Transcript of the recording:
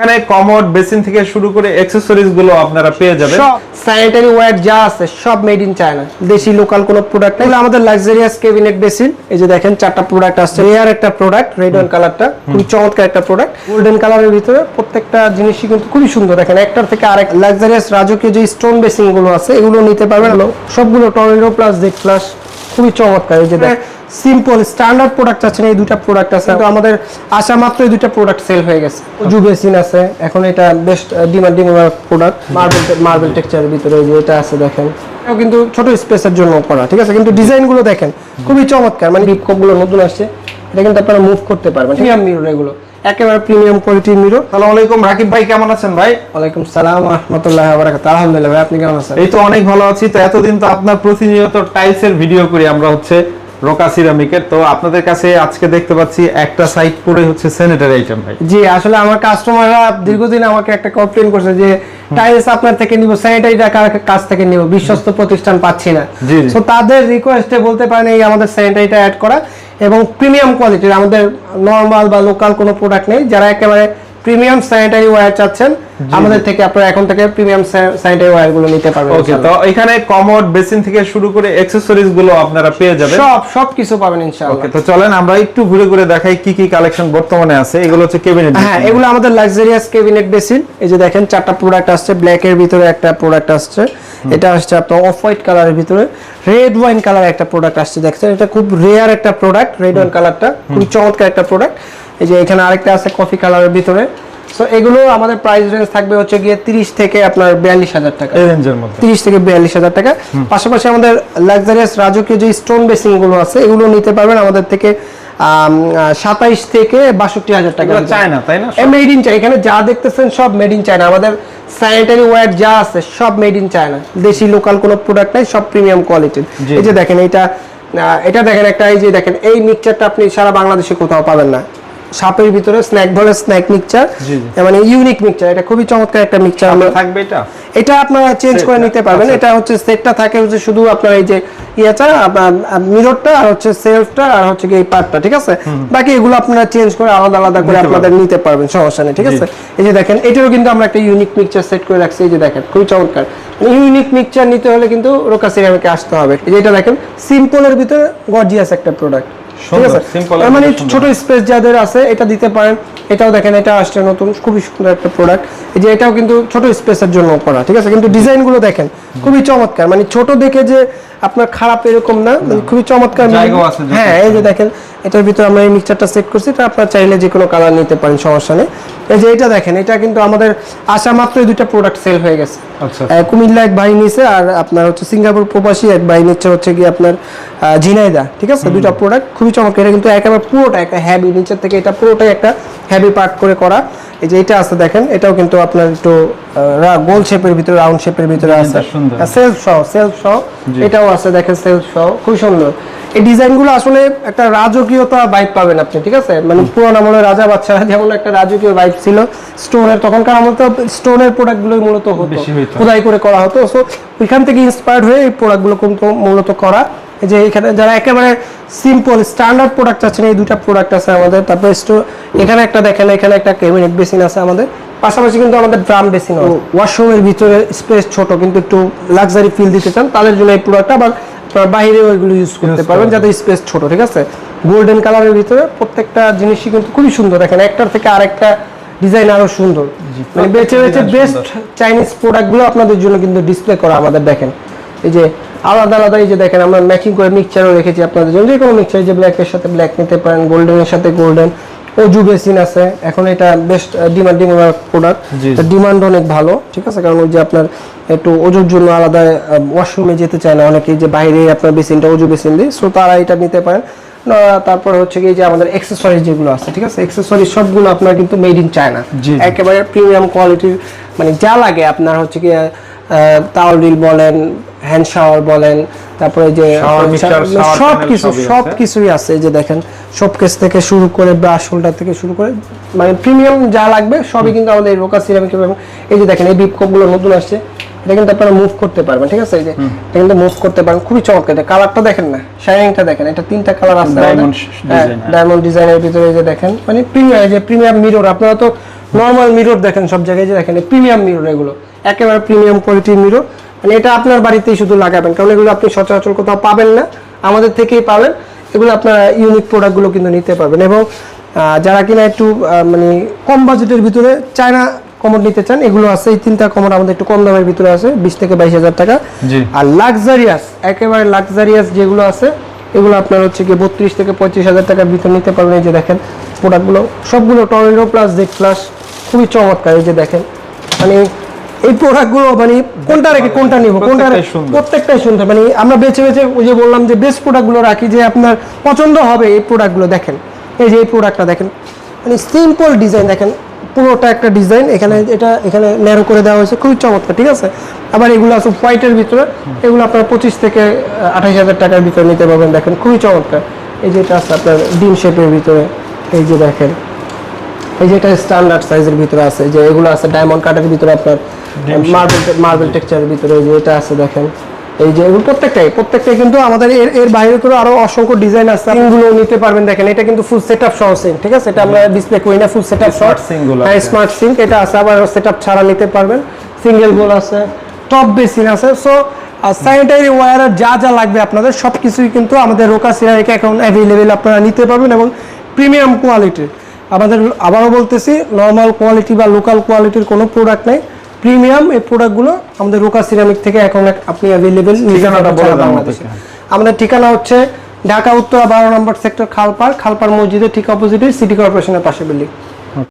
এখানে commode basin থেকে শুরু করে অ্যাকসেসরিজ গুলো আপনারা পেয়ে যাবেন। সব স্যানিটারি ওয়্যার যা আছে সব মেড ইন চায়না, দেশি লোকাল কোনো প্রোডাক্ট নাই। আমাদের লাক্সারিয়াস ক্যাবিনেট বেসিন, এই যে দেখেন চারটা প্রোডাক্ট আসছে। রেয়ার একটা প্রোডাক্ট, রেড ওয়াইন কালারটা খুবই চমৎকার একটা প্রোডাক্ট। গোল্ডেন কালারের ভিতরে প্রত্যেকটা জিনিসই কিন্তু খুবই সুন্দর। দেখেন একটার থেকে আরেক লাক্সারিয়াস রাজকীয় যে স্টোন বেসিন গুলো আছে এগুলো নিতে পারবেন। সবগুলো টর্নেডো প্লাস জেড প্লাস, খুবই চমৎকার। এই যে সিম্পল স্ট্যান্ডার্ড প্রোডাক্ট আছে, এই দুইটা প্রোডাক্ট আছে। তো আমাদের আসা মাত্র এই দুইটা প্রোডাক্ট সেল হয়ে গেছে। উজু বেসিন আছে, এখন এটা বেস্ট ডিমান্ডিং প্রোডাক্ট। মার্বেল টেক্সচারের ভিতরে এই যে এটা আছে দেখেন, এটাও কিন্তু ছোট স্পেসের জন্য করা, ঠিক আছে। কিন্তু ডিজাইন গুলো দেখেন খুবই চমৎকার, মানে বিপকপ গুলো নতুন আসছে, এটা কিন্তু আপনারা মুভ করতে পারবেন। প্রিমিয়াম মিরর এগুলো, একেবারে প্রিমিয়াম কোয়ালিটির মিরর। আসসালামু আলাইকুম রাকিব ভাই, কেমন আছেন ভাই? ওয়ালাইকুম সালাম ওয়া রাহমাতুল্লাহি ওয়া বারাকাতুহু। আলহামদুলিল্লাহ ভাই, আপনি কেমন আছেন? এই তো অনেক ভালো আছি। তো এতদিন তো আপনার প্রতিনিয়ত টাইলসের ভিডিও করি আমরা, হচ্ছে রোকা সিরামিকের। তো আপনাদের কাছে আজকে দেখতে পাচ্ছি একটা সাইড পরে হচ্ছে স্যানিটারি আইটেম ভাই। জি, আসলে আমার কাস্টমাররা দীর্ঘদিন আমাকে একটা কমপ্লেইন করছে যে টাইলস আপনার থেকে নিব, স্যানিটারি কাছ থেকে নিব, বিশ্বস্ত প্রতিষ্ঠান পাচ্ছি না। সো তাদের রিকোয়েস্টে বলতে পারেন এই আমাদের স্যানিটারিটা অ্যাড করা, এবং প্রিমিয়াম কোয়ালিটির, আমাদের নরমাল বা লোকাল কোনো প্রোডাক্ট নেই। যারা একেবারে প্রিমিয়াম স্যানিটারি ওয়্যার চাচ্ছেন আমাদের থেকে আপনারা এখন থেকে প্রিমিয়াম স্যানিটারি ওয়্যার গুলো নিতে পারবেন। ওকে, তো এখানে কমোড বেসিন থেকে শুরু করে অ্যাকসেসরিজ গুলো আপনারা পেয়ে যাবেন। সব কিছু পাবেন ইনশাআল্লাহ। ওকে, তো চলেন আমরা একটু ঘুরে ঘুরে দেখাই কি কি কালেকশন বর্তমানে আছে। এগুলো হচ্ছে ক্যাবিনেট। হ্যাঁ, এগুলো আমাদের লাক্সারিয়াস ক্যাবিনেট বেসিন। এই যে দেখেন চারটা প্রোডাক্ট আসছে, ব্ল্যাক এর ভিতরে একটা প্রোডাক্ট আসছে, এটা আসছে আপনার অফ হোয়াইট কালারের ভিতরে, রেড ওয়াইন কালার একটা প্রোডাক্ট আসছে। দেখছেন এটা খুব রেয়ার একটা প্রোডাক্ট, রেড ওয়াইন কালারটা খুব চমৎকার একটা প্রোডাক্ট। এই যে এখানে আরেকটা আছে কফি কালারের ভিতরে। সো এগুলো আমাদের প্রাইস রেঞ্জ থাকবে হচ্ছে গিয়ে 30 থেকে আপনার 42,000 টাকা, এই রেঞ্জের মধ্যে 30 থেকে 42,000 টাকা। পাশাপাশি আমাদের লাক্সারিয়াস রাজকীয় যে স্টোন বেসিন গুলো আছে এগুলো নিতে পারবেন আমাদের থেকে 27 থেকে 62,000 টাকা। চায়না, তাই না? মেড ইন চায়না, এখানে যা দেখতেছেন সব মেড ইন চায়না। আমাদের স্যানিটারি ওয়্যার যা আছে সব মেড ইন চায়না, দেশি লোকাল কোনো প্রোডাক্ট নাই, সব প্রিমিয়াম কোয়ালিটির। এই যে দেখেন এটা দেখেন একটা, এই যে দেখেন এই মিক্সচারটা আপনি সারা বাংলাদেশে কোথাও পাবেন না। শাপের ভিতরে স্ন্যাক বলে স্ন্যাক মিক্সচার, মানে ইউনিক মিক্সচার, এটা খুবই চমৎকার একটা মিক্সচার। আমরা থাকবে এটা আপনারা চেঞ্জ করে নিতে পারবেন। এটা হচ্ছে সেটটা থাকে হচ্ছে শুধু আপনার এই যে ইয়াটা মিররটা আর হচ্ছে সেলফটা আর হচ্ছে এই পার্টটা, ঠিক আছে। বাকি এগুলো আপনারা চেঞ্জ করে আলাদা আলাদা করে আপনাদের নিতে পারবেন, সমস্যা নেই, ঠিক আছে। এই যে দেখেন এটারও কিন্তু আমরা একটা ইউনিক মিক্সচার সেট করে রাখছি। এই যে দেখেন খুবই চমৎকার। ইউনিক মিক্সচার নিতে হলে কিন্তু রোকা সিরামিকে আসতে হবে। এই যে এটা দেখেন সিম্পলের ভিতরে গর্জিয়াস একটা প্রোডাক্ট, ঠিক আছে। মানে ছোট স্পেস যাদের আছে এটা দিতে পারেন। এটাও দেখেন এটা আসছে নতুন, খুবই সুন্দর একটা প্রোডাক্ট। এই যে এটাও কিন্তু ছোট স্পেসের জন্য করা, ঠিক আছে। কিন্তু ডিজাইন গুলো দেখেন খুবই চমৎকার, মানে ছোট দেখে যে আপনার খারাপ এরকম না, মানে খুবই চমৎকার। হ্যাঁ, এই যে দেখেন এটার ভিতরে আমরা এই মিক্সচারটা সেট করছি, এটা আপনারা চাইলে যে কোনো কালার নিতে পারেন, সমস্যা নেই। এই যে এটা দেখেন, এটা কিন্তু আমাদের আসা মাত্র এই দুইটা প্রোডাক্ট সেল হয়ে গেছে। কুমিল্লা এক ভাই নিছে, আর আপনার হচ্ছে সিঙ্গাপুর প্রবাসী এক ভাই নিচ্ছে হচ্ছে কি আপনার ঝিনাইদা, ঠিক আছে। দুইটা প্রোডাক্ট খুবই চমৎকার। এটা কিন্তু একেবারে পুরোটা একটা হেভি, নিচের থেকে এটা পুরোটাই একটা হেভি পার্ট করে করা। এই যে এটা আছে দেখেন, এটাও কিন্তু আপনার একটু গোল শেপের ভিতরে, রাউন্ড শেপের ভিতরে আছে, সেলফ সহ এটাও আছে দেখেন, সেলফ সহ খুব সুন্দর। এই ডিজাইনগুলো আসলে একটা রাজকীয়তা ভাইব পাবেন আপনি, ঠিক আছে। মানে পুরোনো আমলের রাজা বাচ্চারা যেমন একটা রাজকীয় ভাইব ছিল স্টোনের, তখনকার আমলে তো স্টোনের প্রোডাক্টগুলো মূলত হতো, খোদাই করে করা হতো। সো ওইখান থেকে ইন্সপায়ার্ড হয়ে এই প্রোডাক্টগুলো কিন্তু মূলত করা। এই যে এখানে যারা একেবারে সিম্পল স্ট্যান্ডার্ড প্রোডাক্ট আছেন, এই দুইটা প্রোডাক্ট আছে আমাদের। তারপরে এখানে একটা দেখেন, এখানে একটা ক্যাবিনেট বেসিন আছে আমাদের। পাশাপাশি কিন্তু আমাদের ড্রাম বেসিন, ওয়াশরুমের ভিতরে স্পেস ছোট কিন্তু একটু লাক্সারি ফিল দিতে চান তাদের জন্য এই প্রোডাক্টটা, আবার বাইরেও এগুলো ইউজ করতে পারবেন যাদের স্পেস ছোট, ঠিক আছে। গোল্ডেন কালারের ভিতরে প্রত্যেকটা জিনিসই কিন্তু খুবই সুন্দর। দেখেন একটার থেকে আরেকটা ডিজাইন আরো সুন্দর, মানে বেছে বেছে বেস্ট চাইনিজ প্রোডাক্টগুলো আপনাদের জন্য কিন্তু ডিসপ্লে করা আমাদের। দেখেন এই যে আলাদা আলাদা, এই যে দেখেন আমরা ম্যাচিং করে মিক্সচারও রেখেছি আপনাদের জন্য, যে কোনো মিক্সচার, যে ব্ল্যাকের সাথে ব্ল্যাক নিতে পারেন, গোল্ডেনের সাথে গোল্ডেন। অজু বেসিন আছে, এখন এটা বেস্ট ডিমান্ডিং প্রোডাক্ট, ডিমান্ড অনেক ভালো, ঠিক আছে। কারণ ওই যে আপনার একটু অজুর জন্য আলাদা ওয়াশরুমে যেতে চায় না অনেকে, যে বাইরে আপনার বেসিনটা অজু বেসিন দিই, সো তারা এটা নিতে পারেন। তারপর হচ্ছে কি যে আমাদের অ্যাকসেসরিজ যেগুলো আছে, ঠিক আছে, অ্যাকসেসরিজ সবগুলো আপনার কিন্তু মেড ইন চায়না, একেবারে প্রিমিয়াম কোয়ালিটির। মানে যা লাগে আপনার হচ্ছে কি টাওয়াল রিল বলেন, হ্যান্ড শাওয়ার বলেন, তারপরে যে সবকিছুই আছে। যে দেখেন শোকেস থেকে শুরু করে ব্রাশ হোল্ডার থেকে শুরু করে, মানে প্রিমিয়াম যা লাগবে সবই কিন্তু আমাদের রোকা সিরামিক। এই যে দেখেন এই বিপকপগুলো নতুন আসছে, এটা কিন্তু আপনারা মুভ করতে পারবেন, ঠিক আছে। এই যে এটা কিন্তু মুভ করতে পারেন, খুবই চমৎকার। কালারটা দেখেন না, শাইনিংটা দেখেন, এটা তিনটা কালার আছে, ডায়মন্ড ডিজাইনের ভিতরে। এই যে দেখেন মানে প্রিমিয়াম, যে প্রিমিয়াম মিরর, আপনারা তো নরমাল মিরর দেখেন সব জায়গায়, যে দেখেন প্রিমিয়াম মিরর, এগুলো একেবারে প্রিমিয়াম কোয়ালিটির মিরর। মানে এটা আপনার বাড়িতেই শুধু লাগাবেন, কারণ এগুলো আপনি সচরাচর কোথাও পাবেন না, আমাদের থেকেই পাবেন। এগুলো আপনারা ইউনিক প্রোডাক্টগুলো কিন্তু নিতে পারবেন। এবং যারা কিনা একটু মানে কম বাজেটের ভিতরে চায়না কমোড নিতে চান, এগুলো আছে। এই 3টা কমোড আমাদের একটু কম দামের ভিতরে আছে, 20 থেকে 22,000 টাকা। আর লাক্সারিয়াস, একেবারে লাক্সারিয়াস যেগুলো আছে, এগুলো আপনার হচ্ছে কি 32 থেকে 35,000 টাকার ভিতরে নিতে পারবেন। এই যে দেখেন প্রোডাক্টগুলো সবগুলো টর্নেডো প্লাস জেড প্লাস, খুবই চমৎকার। এই যে দেখেন, মানে এই প্রোডাক্টগুলো মানে কোনটা রেখে কোনটা নিব, কোনটা প্রত্যেকটাই সুন্দর। মানে আমরা বেছে বেছে ওই যে বললাম যে বেস্ট প্রোডাক্টগুলো রাখি, যে আপনার পছন্দ হবে এই প্রোডাক্টগুলো। দেখেন এই যে এই প্রোডাক্টটা দেখেন, মানে সিম্পল ডিজাইন, দেখেন পুরোটা একটা ডিজাইন, এখানে এটা এখানে ন্যারো করে দেওয়া হয়েছে, খুবই চমৎকার, ঠিক আছে। আবার এগুলো আছে হোয়াইটের ভিতরে, এগুলো আপনার 25 থেকে 28,000 টাকার ভিতরে নিতে পারবেন। দেখেন খুবই চমৎকার। এই যে এটা আছে আপনার ডিম শেপের ভিতরে, এই যে দেখেন, এই যে এটা স্ট্যান্ডার্ড সাইজের ভিতরে আছে, যে এগুলো আছে ডায়মন্ড কাটের ভিতরে, আপনার মার্বেল টেক্সচারের ভিতরে, যে এটা আছে দেখেন। এই যে এগুলো প্রত্যেকটাই কিন্তু আমাদের এর বাইরে করে আরো অসংখ্য ডিজাইন আছে, এগুলো নিতে পারবেন। দেখেন এটা কিন্তু ফুল সেটআপ সহ সিঙ্ক, ঠিক আছে, এটা আমরা ডিসপ্লে করি না, ফুল সেটআপ সহ স্মার্ট সিঙ্ক এটা আছে। আবার সেটআপ ছাড়া নিতে পারবেন, সিঙ্গেল গোল আছে, টপ বেসিন আছে। সো স্যানিটারি ওয়্যার যা যা লাগবে আপনাদের সবকিছুই কিন্তু আমাদের রোকা সিরামিকে এখন অ্যাভেলেবেল, আপনারা নিতে পারবেন। এবং প্রিমিয়াম কোয়ালিটির, আমাদের আবারও বলতেছি, নর্মাল কোয়ালিটি বা লোকাল কোয়ালিটির কোনো প্রোডাক্ট নেই, প্রিমিয়াম এই প্রোডাক্টগুলো আমাদের রোকা সিরামিক থেকে এখন আপনি অ্যাভেলেবেল। আমাদের ঠিকানা হচ্ছে ঢাকা উত্তরা 12 নম্বর সেক্টর, খালপাড় মসজিদের ঠিক অপোজিটে, সিটি কর্পোরেশনের পাশে বিল্ডিং।